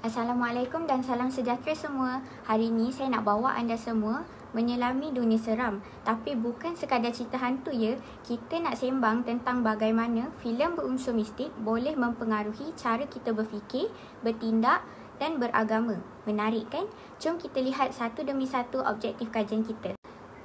Assalamualaikum dan salam sejahtera semua. Hari ini saya nak bawa anda semua menyelami dunia seram. Tapi bukan sekadar cerita hantu ya. Kita nak sembang tentang bagaimana filem berunsur mistik boleh mempengaruhi cara kita berfikir, bertindak dan beragama. Menarik kan? Jom kita lihat satu demi satu objektif kajian kita.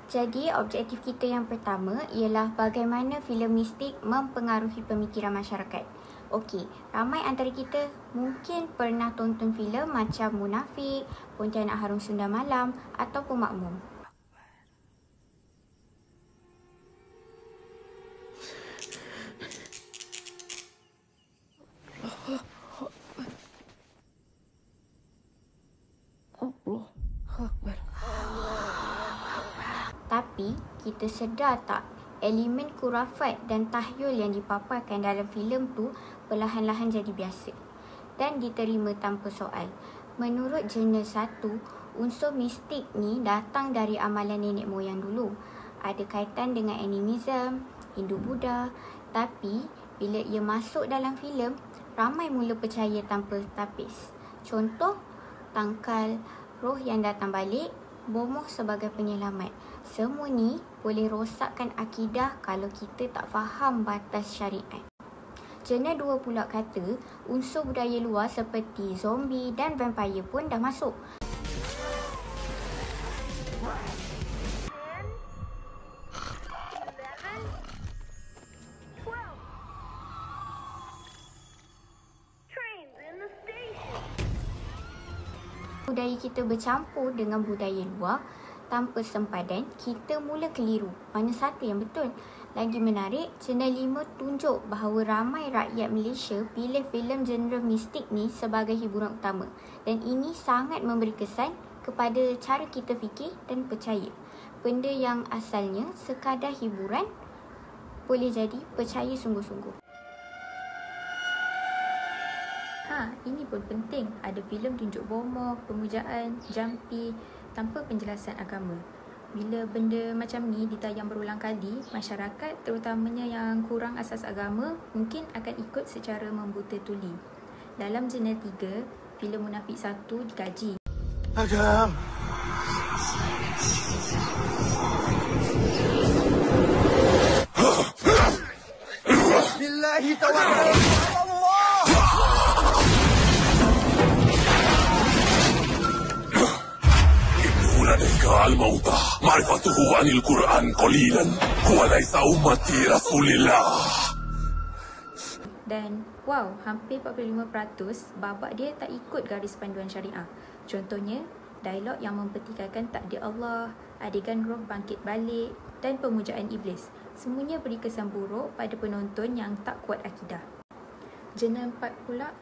Jadi, objektif kita yang pertama ialah bagaimana filem mistik mempengaruhi pemikiran masyarakat. Okey, ramai antara kita mungkin pernah tonton filem macam Munafik, Pontianak Harum Sunda Malam ataupun Makmum. Tapi, kita sedar tak elemen khurafat dan tahyul yang dipaparkan dalam filem tu perlahan-lahan jadi biasa dan diterima tanpa soal. Menurut jurnal 1, unsur mistik ni datang dari amalan nenek moyang dulu. Ada kaitan dengan animism, Hindu-Buddha. Tapi, bila ia masuk dalam filem, ramai mula percaya tanpa tapis. Contoh, tangkal, roh yang datang balik, bomoh sebagai penyelamat. Semua ni boleh rosakkan akidah kalau kita tak faham batas syariat. Jurnal 2 pula kata unsur budaya luar seperti zombie dan vampire pun dah masuk. Budaya kita bercampur dengan budaya luar tanpa sempadan, kita mula keliru mana satu yang betul. Lagi menarik, Jurnal 5 tunjuk bahawa ramai rakyat Malaysia pilih filem genre mistik ni sebagai hiburan utama. Dan ini sangat memberi kesan kepada cara kita fikir dan percaya. Benda yang asalnya sekadar hiburan boleh jadi percaya sungguh-sungguh. Ini pun penting. Ada filem tunjuk bomoh, pemujaan, jampi tanpa penjelasan agama. Bila benda macam ni ditayang berulang kali, masyarakat terutamanya yang kurang asas agama mungkin akan ikut secara membuta tuli. Dalam jurnal 3, filem Munafik 1 dikaji. Adam. Billahi tawakkal. لديك الموت معرفته عن القرآن قليلا هو ليس أمتي رسول الله. Dan wow, hampir 45% babak dia tak ikut garis panduan syariah. Contohnya, dialog yang mempertikaikan takdir Allah, adegan roh bangkit balik dan pemujaan iblis. Semuanya beri kesan buruk pada penonton yang tak kuat akidah. Jurnal 4 pula,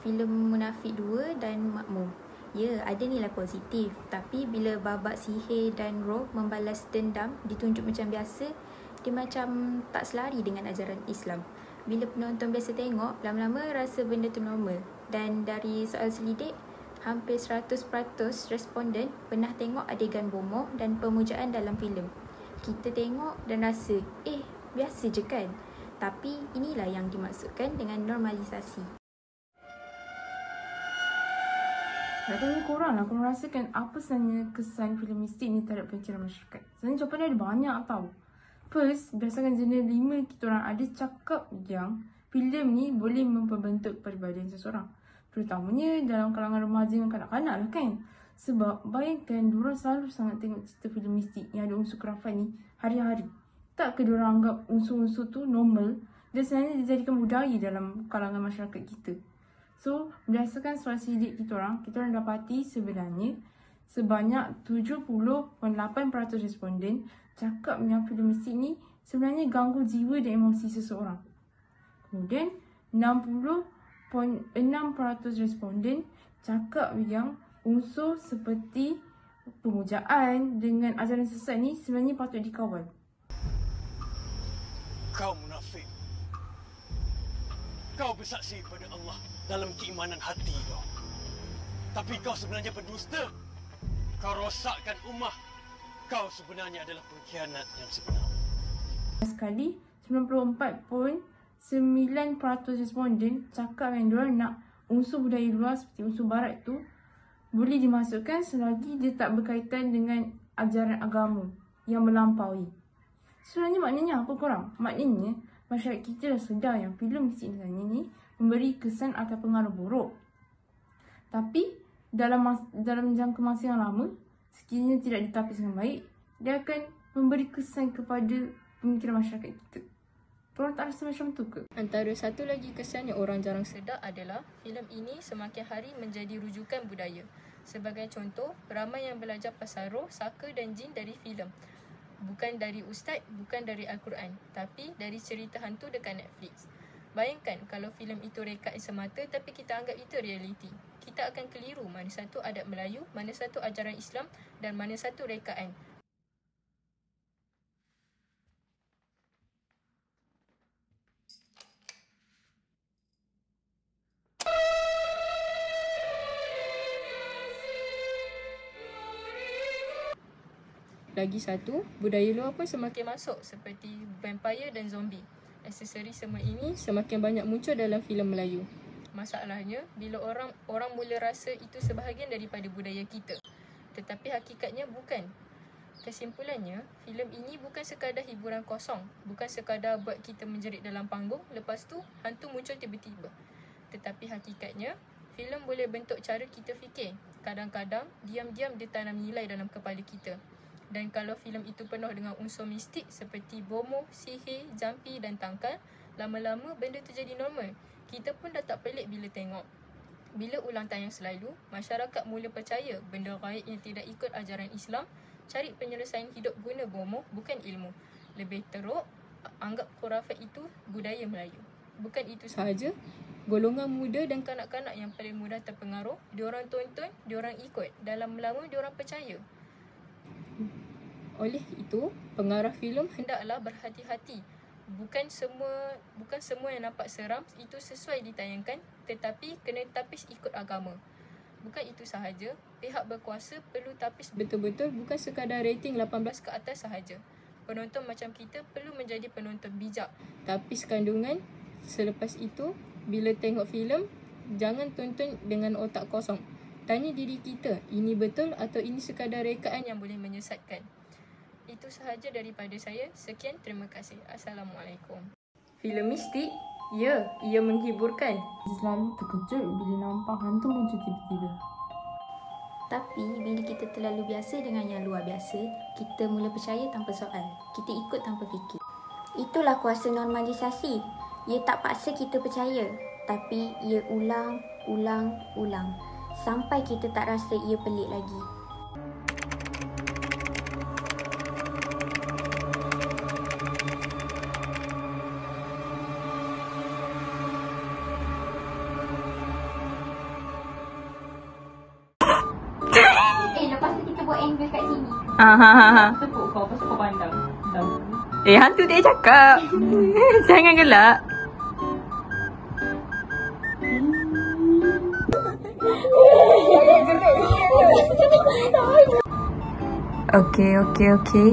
filem Munafik 2 dan Makmum. Ya, ada nilai positif. Tapi bila babak sihir dan roh membalas dendam ditunjuk macam biasa, dia macam tak selari dengan ajaran Islam. Bila penonton biasa tengok, lama-lama rasa benda tu normal. Dan dari soal selidik, hampir 100% responden pernah tengok adegan bomoh dan pemujaan dalam filem. Kita tengok dan rasa, biasa je kan? Tapi inilah yang dimaksudkan dengan normalisasi. Nak tanya korang lah, korang rasakan apa sebenarnya kesan filem mistik ni terhadap pemikiran masyarakat? Sebenarnya jawapan ada banyak tau. First, berdasarkan jurnal 5, kita orang ada cakap yang filem ni boleh memperbentuk kepribadian seseorang. Terutamanya dalam kalangan remaja dan kanak-kanak lah kan. Sebab bayangkan diorang selalu sangat tengok cerita filem mistik yang ada unsur kerafan ni hari-hari. Tak ke diorang anggap unsur-unsur tu normal dan sebenarnya dijadikan budaya dalam kalangan masyarakat kita. So, berdasarkan soal sidik kita orang dapati sebenarnya sebanyak 70.8% responden cakap yang filem mistik ni sebenarnya ganggu jiwa dan emosi seseorang. Kemudian, 60.6% responden cakap yang unsur seperti pemujaan dengan ajaran sesat ni sebenarnya patut dikawal. Kau munafik. Kau bersaksi pada Allah dalam keimanan hati kau. Tapi kau sebenarnya pendusta. Kau rosakkan ummah. Kau sebenarnya adalah pengkhianat yang sebenar. Sekali, 94.9% responden cakap yang diorang nak unsur budaya luar seperti unsur barat tu boleh dimasukkan selagi dia tak berkaitan dengan ajaran agama yang melampaui. Sebenarnya maknanya apa korang? Maknanya masyarakat kita dah sedar yang filem Mistik Insani ni memberi kesan atau pengaruh buruk. Tapi dalam jangka masa yang lama, sekiranya tidak ditapis dengan baik, dia akan memberi kesan kepada pemikiran masyarakat kita. Korang tak rasa macam tu ke? Antara satu lagi kesan yang orang jarang sedar adalah filem ini semakin hari menjadi rujukan budaya. Sebagai contoh, ramai yang belajar pasal roh, saka dan jin dari filem. Bukan dari ustaz, bukan dari Al-Quran, tapi dari cerita hantu dekat Netflix. Bayangkan kalau filem itu rekaan semata tapi kita anggap itu realiti. Kita akan keliru mana satu adat Melayu, mana satu ajaran Islam dan mana satu rekaan. Lagi satu, budaya luar pun semakin masuk seperti vampire dan zombie. Aksesori semua ini semakin banyak muncul dalam filem Melayu. Masalahnya, bila orang mula rasa itu sebahagian daripada budaya kita. Tetapi hakikatnya bukan. Kesimpulannya, filem ini bukan sekadar hiburan kosong. Bukan sekadar buat kita menjerit dalam panggung, lepas tu hantu muncul tiba-tiba. Tetapi hakikatnya, filem boleh bentuk cara kita fikir. Kadang-kadang, diam-diam dia tanam nilai dalam kepala kita. Dan kalau filem itu penuh dengan unsur mistik seperti bomoh, sihir, jampi dan tangkal, lama-lama benda tu jadi normal. Kita pun dah tak pelik bila tengok. Bila ulang tayang selalu, masyarakat mula percaya benda gaib yang tidak ikut ajaran Islam, cari penyelesaian hidup guna bomoh, bukan ilmu. Lebih teruk, anggap khurafat itu budaya Melayu. Bukan itu sahaja, golongan muda dan kanak-kanak yang paling mudah terpengaruh, diorang tonton, diorang ikut. Dalam lama, diorang percaya. Oleh itu, pengarah filem hendaklah berhati-hati. Bukan semua yang nampak seram itu sesuai ditayangkan, tetapi kena tapis ikut agama. Bukan itu sahaja, pihak berkuasa perlu tapis betul-betul, bukan sekadar rating 18 ke atas sahaja. Penonton macam kita perlu menjadi penonton bijak. Tapis kandungan. Selepas itu, bila tengok filem, jangan tonton dengan otak kosong. Tanya diri kita, ini betul atau ini sekadar rekaan yang boleh menyesatkan? Itu sahaja daripada saya. Sekian, terima kasih. Assalamualaikum. Filem mistik? Ya, ia menghiburkan. Selalu terkejut bila nampak hantu muncul tiba-tiba. Tapi, bila kita terlalu biasa dengan yang luar biasa, kita mula percaya tanpa soal. Kita ikut tanpa fikir. Itulah kuasa normalisasi. Ia tak paksa kita percaya, tapi ia ulang sampai kita tak rasa ia pelik lagi. Lepas tu kita buat angle kat sini. Tepuk kau, pasal kau pandang. Hantu dia cakap. Jangan gelak. Okay.